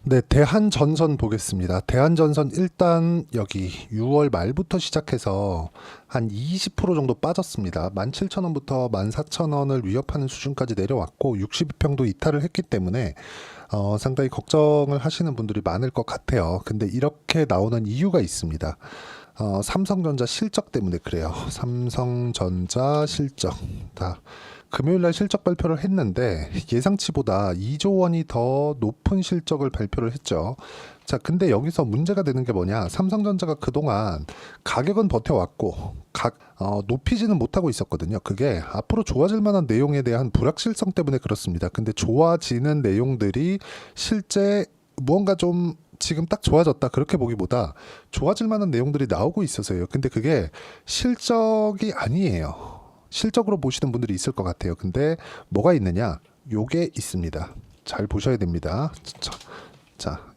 네, 대한전선 보겠습니다. 대한전선 일단 여기 6월 말부터 시작해서 한 20% 정도 빠졌습니다. 17,000원부터 14,000원을 위협하는 수준까지 내려왔고 62평도 이탈을 했기 때문에 상당히 걱정을 하시는 분들이 많을 것 같아요. 근데 이렇게 나오는 이유가 있습니다. 삼성전자 실적 때문에 그래요. 삼성전자 실적. 다 금요일 날 실적 발표를 했는데 예상치보다 2조 원이 더 높은 실적을 발표를 했죠. 자, 근데 여기서 문제가 되는 게 뭐냐? 삼성전자가 그동안 가격은 버텨왔고 높이지는 못하고 있었거든요. 그게 앞으로 좋아질 만한 내용에 대한 불확실성 때문에 그렇습니다. 근데 좋아지는 내용들이 실제 무언가 좀 지금 딱 좋아졌다 그렇게 보기보다 좋아질 만한 내용들이 나오고 있어서요. 근데 그게 실적이 아니에요. 실적으로 보시는 분들이 있을 것 같아요. 근데 뭐가 있느냐? 요게 있습니다. 잘 보셔야 됩니다.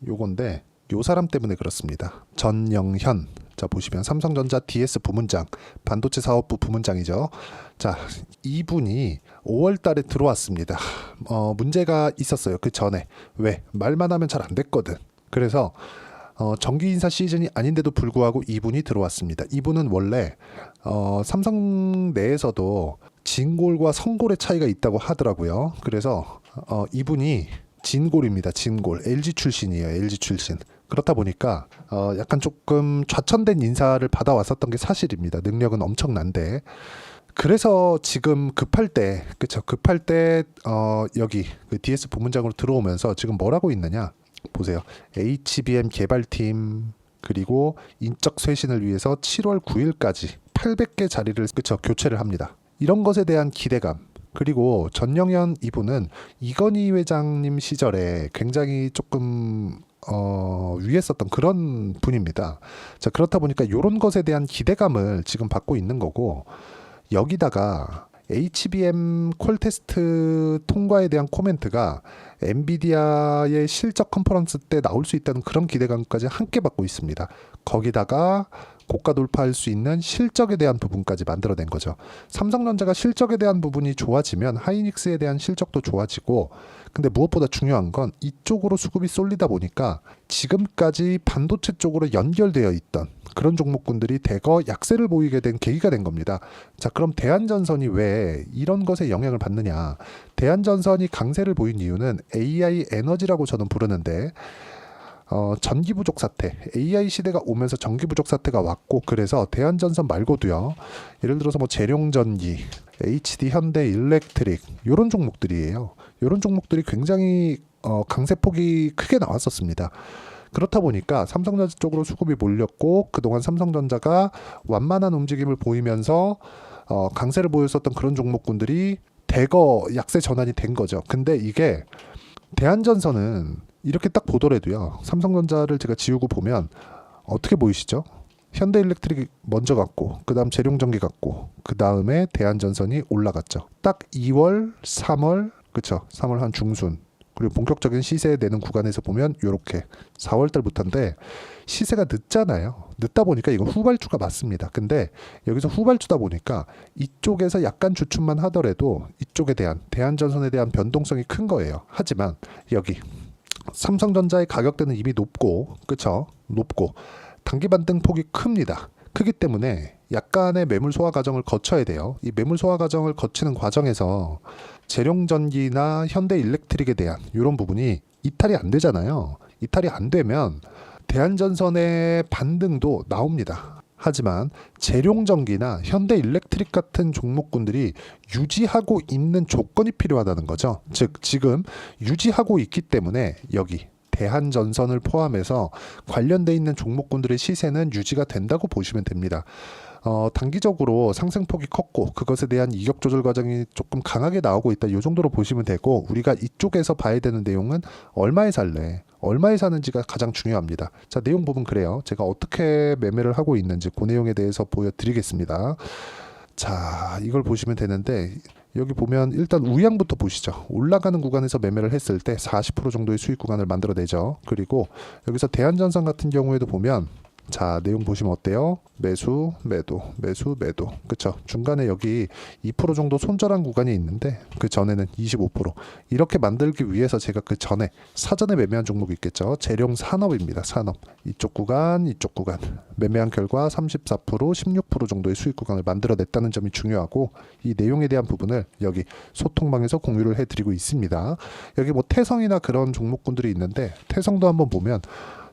요건데 요 사람 때문에 그렇습니다. 전영현. 자, 보시면 삼성전자 DS 부문장, 반도체 사업부 부문장이죠. 자, 이분이 5월 달에 들어왔습니다. 문제가 있었어요. 그 전에. 왜? 말만 하면 잘 안 됐거든. 그래서 정기 인사 시즌이 아닌데도 불구하고 이분이 들어왔습니다. 이분은 원래 삼성 내에서도 진골과 성골의 차이가 있다고 하더라고요. 그래서 이분이 진골입니다. 진골. LG 출신이에요. LG 출신. 그렇다 보니까 약간 조금 좌천된 인사를 받아왔었던 게 사실입니다. 능력은 엄청난데. 그래서 지금 급할 때, 그쵸? 급할 때 여기 그 DS 부문장으로 들어오면서 지금 뭐라고 있느냐? 보세요. HBM 개발팀 그리고 인적 쇄신을 위해서 7월 9일까지 800개 자리를 그쵸 교체를 합니다. 이런 것에 대한 기대감 그리고 전영현 이분은 이건희 회장님 시절에 굉장히 조금 위에 썼던 그런 분입니다. 자, 그렇다 보니까 이런 것에 대한 기대감을 지금 받고 있는 거고 여기다가 HBM 콜 테스트 통과에 대한 코멘트가 엔비디아의 실적 컨퍼런스 때 나올 수 있다는 그런 기대감까지 함께 받고 있습니다. 거기다가 고가 돌파할 수 있는 실적에 대한 부분까지 만들어낸 거죠. 삼성전자가 실적에 대한 부분이 좋아지면 하이닉스에 대한 실적도 좋아지고 근데 무엇보다 중요한 건 이쪽으로 수급이 쏠리다 보니까 지금까지 반도체 쪽으로 연결되어 있던 그런 종목군들이 대거 약세를 보이게 된 계기가 된 겁니다. 자, 그럼 대한전선이 왜 이런 것에 영향을 받느냐? 대한전선이 강세를 보인 이유는 AI 에너지라고 저는 부르는데 전기 부족 사태, AI 시대가 오면서 전기 부족 사태가 왔고 그래서 대한전선 말고도요. 예를 들어서 뭐 재룡전기, HD 현대 일렉트릭 이런 종목들이에요. 이런 종목들이 굉장히 강세폭이 크게 나왔었습니다. 그렇다 보니까 삼성전자 쪽으로 수급이 몰렸고 그동안 삼성전자가 완만한 움직임을 보이면서 강세를 보였었던 그런 종목군들이 대거 약세 전환이 된 거죠. 근데 이게 대한전선은 이렇게 딱 보더라도요. 삼성전자를 제가 지우고 보면 어떻게 보이시죠? 현대일렉트릭이 먼저 갔고 그 다음 재룡전기 갔고 그 다음에 대한전선이 올라갔죠. 딱 2월, 3월 그쵸? 3월 한 중순 그리고 본격적인 시세 내는 구간에서 보면 이렇게 4월 달부터인데 시세가 늦잖아요. 늦다 보니까 이거 후발주가 맞습니다. 근데 여기서 후발주다 보니까 이쪽에서 약간 주춤만 하더라도 이쪽에 대한 대한전선에 대한 변동성이 큰 거예요. 하지만 여기 삼성전자의 가격대는 이미 높고 그쵸? 높고 단기 반등 폭이 큽니다. 크기 때문에 약간의 매물 소화 과정을 거쳐야 돼요. 이 매물 소화 과정을 거치는 과정에서 재룡전기나 현대일렉트릭에 대한 이런 부분이 이탈이 안 되잖아요. 이탈이 안 되면 대한전선의 반등도 나옵니다. 하지만 재룡전기나 현대일렉트릭 같은 종목군들이 유지하고 있는 조건이 필요하다는 거죠. 즉 지금 유지하고 있기 때문에 여기 대한전선을 포함해서 관련돼 있는 종목군들의 시세는 유지가 된다고 보시면 됩니다. 단기적으로 상승폭이 컸고 그것에 대한 이격 조절 과정이 조금 강하게 나오고 있다. 이 정도로 보시면 되고 우리가 이쪽에서 봐야 되는 내용은 얼마에 살래? 얼마에 사는지가 가장 중요합니다. 자, 내용 부분 그래요. 제가 어떻게 매매를 하고 있는지 그 내용에 대해서 보여드리겠습니다. 자, 이걸 보시면 되는데 여기 보면 일단 우량부터 보시죠. 올라가는 구간에서 매매를 했을 때 40% 정도의 수익 구간을 만들어내죠. 그리고 여기서 대한전선 같은 경우에도 보면 자, 내용 보시면 어때요? 매수, 매도, 매수, 매도. 그쵸? 중간에 여기 2% 정도 손절한 구간이 있는데 그 전에는 25%. 이렇게 만들기 위해서 제가 그 전에 사전에 매매한 종목이 있겠죠. 재룡 산업입니다. 산업. 이쪽 구간, 이쪽 구간. 매매한 결과 34%, 16% 정도의 수익 구간을 만들어냈다는 점이 중요하고 이 내용에 대한 부분을 여기 소통방에서 공유를 해드리고 있습니다. 여기 뭐 태성이나 그런 종목군들이 있는데 태성도 한번 보면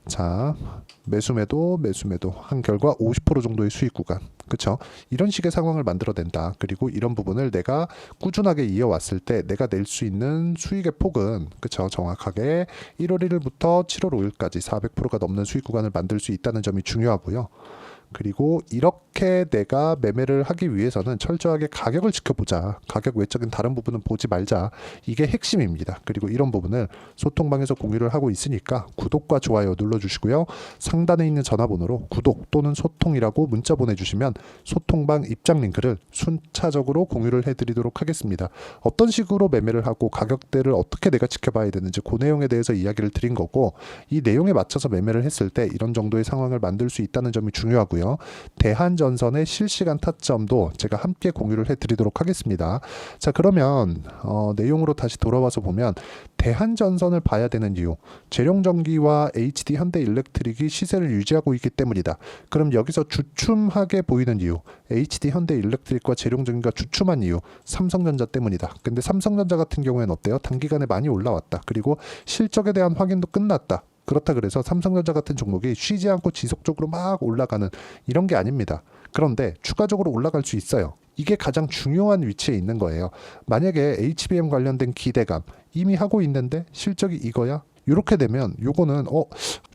자, 매수매도 매수매도 한 결과 50% 정도의 수익 구간. 그쵸? 이런 식의 상황을 만들어낸다. 그리고 이런 부분을 내가 꾸준하게 이어왔을 때 내가 낼 수 있는 수익의 폭은 그쵸? 정확하게 1월 1일부터 7월 5일까지 400%가 넘는 수익 구간을 만들 수 있다는 점이 중요하고요. 그리고 이렇게 내가 매매를 하기 위해서는 철저하게 가격을 지켜보자. 가격 외적인 다른 부분은 보지 말자. 이게 핵심입니다. 그리고 이런 부분을 소통방에서 공유를 하고 있으니까 구독과 좋아요 눌러주시고요. 상단에 있는 전화번호로 구독 또는 소통이라고 문자 보내주시면 소통방 입장 링크를 순차적으로 공유를 해드리도록 하겠습니다. 어떤 식으로 매매를 하고 가격대를 어떻게 내가 지켜봐야 되는지 그 내용에 대해서 이야기를 드린 거고 이 내용에 맞춰서 매매를 했을 때 이런 정도의 상황을 만들 수 있다는 점이 중요하고요. 대한전선의 실시간 타점도 제가 함께 공유를 해드리도록 하겠습니다. 자, 그러면 내용으로 다시 돌아와서 보면 대한전선을 봐야 되는 이유, 재룡전기와 HD 현대일렉트릭이 시세를 유지하고 있기 때문이다. 그럼 여기서 주춤하게 보이는 이유, HD 현대일렉트릭과 재룡전기가 주춤한 이유, 삼성전자 때문이다. 근데 삼성전자 같은 경우에는 어때요? 단기간에 많이 올라왔다. 그리고 실적에 대한 확인도 끝났다. 그렇다 그래서 삼성전자 같은 종목이 쉬지 않고 지속적으로 막 올라가는 이런 게 아닙니다. 그런데 추가적으로 올라갈 수 있어요. 이게 가장 중요한 위치에 있는 거예요. 만약에 HBM 관련된 기대감 이미 하고 있는데 실적이 이거야? 이렇게 되면 요거는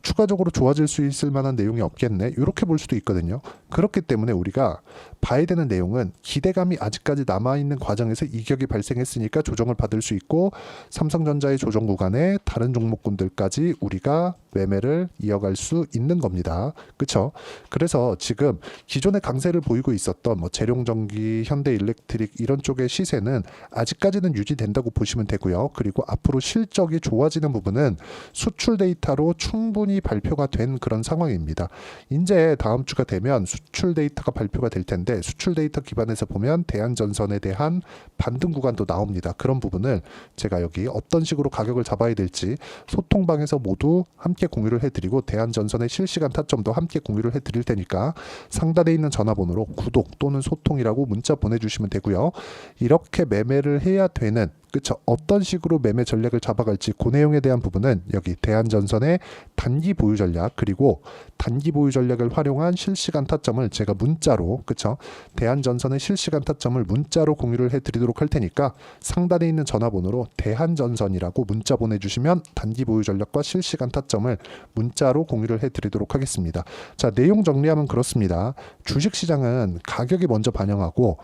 추가적으로 좋아질 수 있을 만한 내용이 없겠네 이렇게 볼 수도 있거든요. 그렇기 때문에 우리가 봐야 되는 내용은 기대감이 아직까지 남아있는 과정에서 이격이 발생했으니까 조정을 받을 수 있고 삼성전자의 조정 구간에 다른 종목군들까지 우리가 매매를 이어갈 수 있는 겁니다. 그렇죠? 그래서 지금 기존의 강세를 보이고 있었던 뭐 재룡전기, 현대일렉트릭 이런 쪽의 시세는 아직까지는 유지된다고 보시면 되고요. 그리고 앞으로 실적이 좋아지는 부분은 수출 데이터로 충분히 발표가 된 그런 상황입니다. 이제 다음 주가 되면 수출 데이터가 발표가 될 텐데 수출 데이터 기반에서 보면 대한전선에 대한 반등 구간도 나옵니다. 그런 부분을 제가 여기 어떤 식으로 가격을 잡아야 될지 소통방에서 모두 함께 공유를 해드리고 대한전선의 실시간 타점도 함께 공유를 해드릴 테니까 상단에 있는 전화번호로 구독 또는 소통이라고 문자 보내주시면 되고요. 이렇게 매매를 해야 되는 그쵸? 어떤 식으로 매매 전략을 잡아갈지 그 내용에 대한 부분은 여기 대한전선의 단기 보유 전략 그리고 단기 보유 전략을 활용한 실시간 타점을 제가 문자로 그쵸? 대한전선의 실시간 타점을 문자로 공유를 해드리도록 할 테니까 상단에 있는 전화번호로 대한전선이라고 문자 보내주시면 단기 보유 전략과 실시간 타점을 문자로 공유를 해드리도록 하겠습니다. 자, 내용 정리하면 그렇습니다. 주식시장은 가격이 먼저 반영하고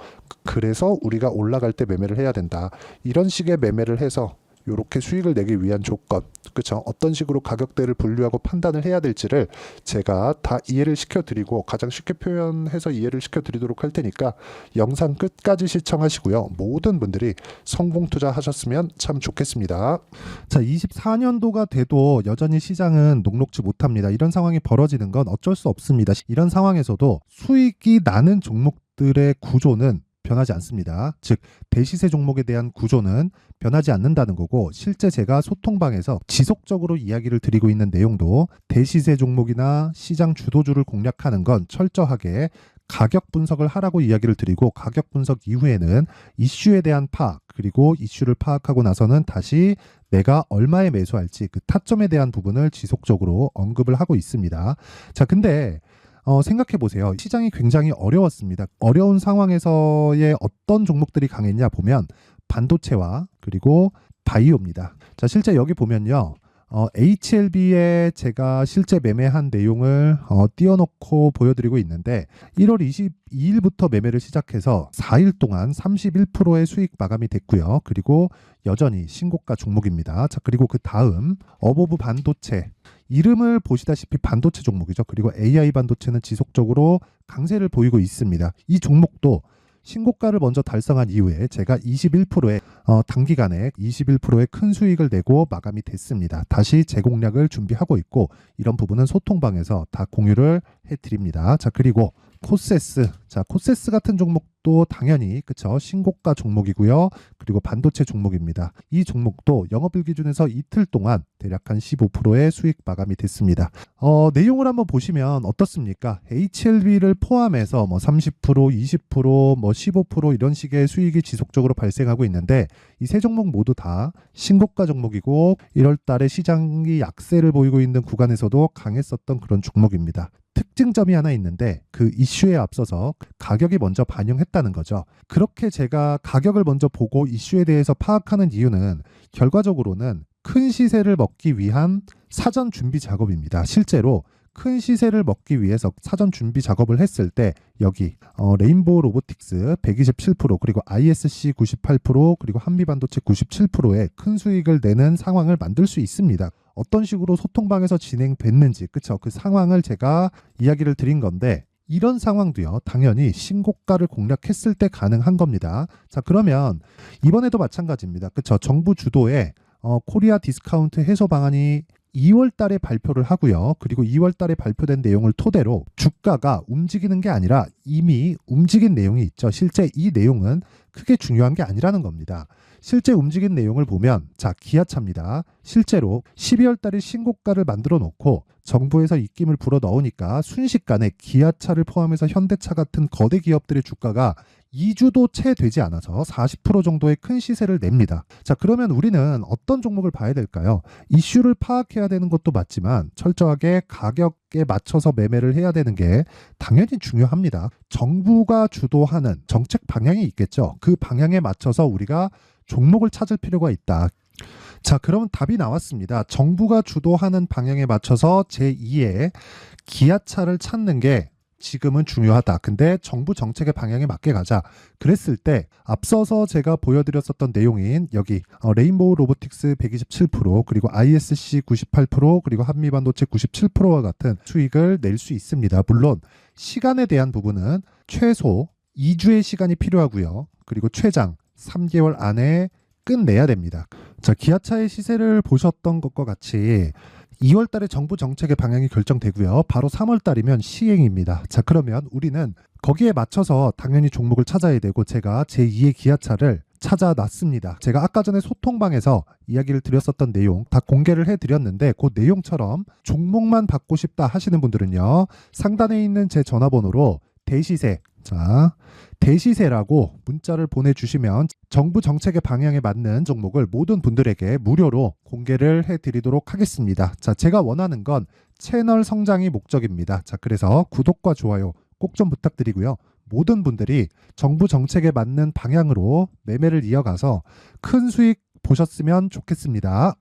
그래서 우리가 올라갈 때 매매를 해야 된다. 이런 식의 매매를 해서 이렇게 수익을 내기 위한 조건, 그렇죠? 어떤 식으로 가격대를 분류하고 판단을 해야 될지를 제가 다 이해를 시켜드리고 가장 쉽게 표현해서 이해를 시켜드리도록 할 테니까 영상 끝까지 시청하시고요. 모든 분들이 성공 투자하셨으면 참 좋겠습니다. 자, 24년도가 돼도 여전히 시장은 녹록지 못합니다. 이런 상황이 벌어지는 건 어쩔 수 없습니다. 이런 상황에서도 수익이 나는 종목들의 구조는 변하지 않습니다. 즉 대시세 종목에 대한 구조는 변하지 않는다는 거고 실제 제가 소통방에서 지속적으로 이야기를 드리고 있는 내용도 대시세 종목이나 시장 주도주를 공략하는 건 철저하게 가격 분석을 하라고 이야기를 드리고 가격 분석 이후에는 이슈에 대한 파악 그리고 이슈를 파악하고 나서는 다시 내가 얼마에 매수할지 그 타점에 대한 부분을 지속적으로 언급을 하고 있습니다. 자, 근데 생각해 보세요. 시장이 굉장히 어려웠습니다. 어려운 상황에서의 어떤 종목들이 강했냐 보면 반도체와 그리고 바이오입니다. 자, 실제 여기 보면요. HLB에 제가 실제 매매한 내용을 띄워놓고 보여드리고 있는데 1월 22일부터 매매를 시작해서 4일 동안 31%의 수익 마감이 됐고요. 그리고 여전히 신고가 종목입니다. 자, 그리고 그 다음 어보브 반도체 이름을 보시다시피 반도체 종목이죠. 그리고 AI 반도체는 지속적으로 강세를 보이고 있습니다. 이 종목도 신고가를 먼저 달성한 이후에 제가 21%의 단기간에 21%의 큰 수익을 내고 마감이 됐습니다. 다시 재공략을 준비하고 있고 이런 부분은 소통방에서 다 공유를 해드립니다. 자, 그리고 코세스. 자, 코세스 같은 종목도 당연히 그쵸, 신고가 종목이고요. 그리고 반도체 종목입니다. 이 종목도 영업일 기준에서 이틀 동안 대략 한 15%의 수익 마감이 됐습니다. 내용을 한번 보시면 어떻습니까? HLB를 포함해서 뭐 30%, 20%, 뭐 15% 이런 식의 수익이 지속적으로 발생하고 있는데 이 세 종목 모두 다 신고가 종목이고 1월 달에 시장이 약세를 보이고 있는 구간에서도 강했었던 그런 종목입니다. 특징점이 하나 있는데 그 이슈에 앞서서 가격이 먼저 반영했다는 거죠. 그렇게 제가 가격을 먼저 보고 이슈에 대해서 파악하는 이유는 결과적으로는 큰 시세를 먹기 위한 사전 준비 작업입니다. 실제로 큰 시세를 먹기 위해서 사전 준비 작업을 했을 때 여기 레인보우 로보틱스 127% 그리고 ISC 98% 그리고 한미반도체 97%의 큰 수익을 내는 상황을 만들 수 있습니다. 어떤 식으로 소통방에서 진행됐는지 그쵸, 그 상황을 제가 이야기를 드린 건데 이런 상황도요 당연히 신고가를 공략했을 때 가능한 겁니다. 자, 그러면 이번에도 마찬가지입니다. 그쵸, 정부 주도의 코리아 디스카운트 해소 방안이 2월 달에 발표를 하고요. 그리고 2월 달에 발표된 내용을 토대로 주가가 움직이는 게 아니라 이미 움직인 내용이 있죠. 실제 이 내용은 크게 중요한 게 아니라는 겁니다. 실제 움직인 내용을 보면 자, 기아차입니다. 실제로 12월 달에 신고가를 만들어 놓고 정부에서 입김을 불어 넣으니까 순식간에 기아차를 포함해서 현대차 같은 거대 기업들의 주가가 2주도 채 되지 않아서 40% 정도의 큰 시세를 냅니다. 자, 그러면 우리는 어떤 종목을 봐야 될까요? 이슈를 파악해야 되는 것도 맞지만 철저하게 가격에 맞춰서 매매를 해야 되는 게 당연히 중요합니다. 정부가 주도하는 정책 방향이 있겠죠. 그 방향에 맞춰서 우리가 종목을 찾을 필요가 있다. 자, 그러면 답이 나왔습니다. 정부가 주도하는 방향에 맞춰서 제2의 기아차를 찾는 게 지금은 중요하다. 근데 정부 정책의 방향에 맞게 가자. 그랬을 때 앞서서 제가 보여드렸었던 내용인 여기 레인보우 로보틱스 127% 그리고 ISC 98% 그리고 한미반도체 97%와 같은 수익을 낼 수 있습니다. 물론 시간에 대한 부분은 최소 2주의 시간이 필요하고요. 그리고 최장 3개월 안에 끝내야 됩니다. 자, 기아차의 시세를 보셨던 것과 같이 2월 달에 정부 정책의 방향이 결정되고요. 바로 3월 달이면 시행입니다. 자, 그러면 우리는 거기에 맞춰서 당연히 종목을 찾아야 되고 제가 제2의 기아차를 찾아놨습니다. 제가 아까 전에 소통방에서 이야기를 드렸었던 내용 다 공개를 해드렸는데 그 내용처럼 종목만 받고 싶다 하시는 분들은요. 상단에 있는 제 전화번호로 대시세, 자, 대시세라고 문자를 보내주시면 정부 정책의 방향에 맞는 종목을 모든 분들에게 무료로 공개를 해드리도록 하겠습니다. 자, 제가 원하는 건 채널 성장이 목적입니다. 자, 그래서 구독과 좋아요 꼭 좀 부탁드리고요. 모든 분들이 정부 정책에 맞는 방향으로 매매를 이어가서 큰 수익 보셨으면 좋겠습니다.